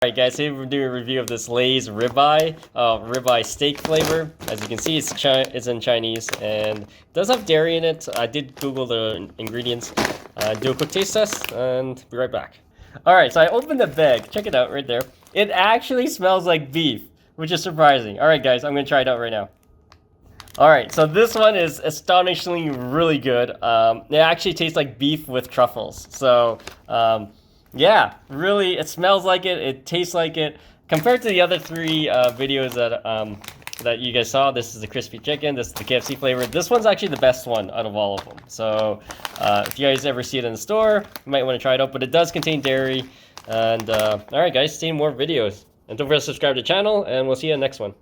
Alright guys, today we're doing a review of this Lay's ribeye steak flavor. As you can see, it's in Chinese and it does have dairy in it. I did Google the ingredients. Do a quick taste test and be right back. Alright, so I opened the bag. Check it out right there. It actually smells like beef, which is surprising. Alright guys, I'm going to try it out right now. Alright, so this one is astonishingly really good. It actually tastes like beef with truffles. So, yeah, really, it smells like it, it tastes like it. Compared to the other three videos that you guys saw, this is the crispy chicken, this is the KFC flavor. This one's actually the best one out of all of them. So if you guys ever see it in the store, you might want to try it out, but it does contain dairy. And alright guys, stay tuned for more videos. And don't forget to subscribe to the channel, and we'll see you in the next one.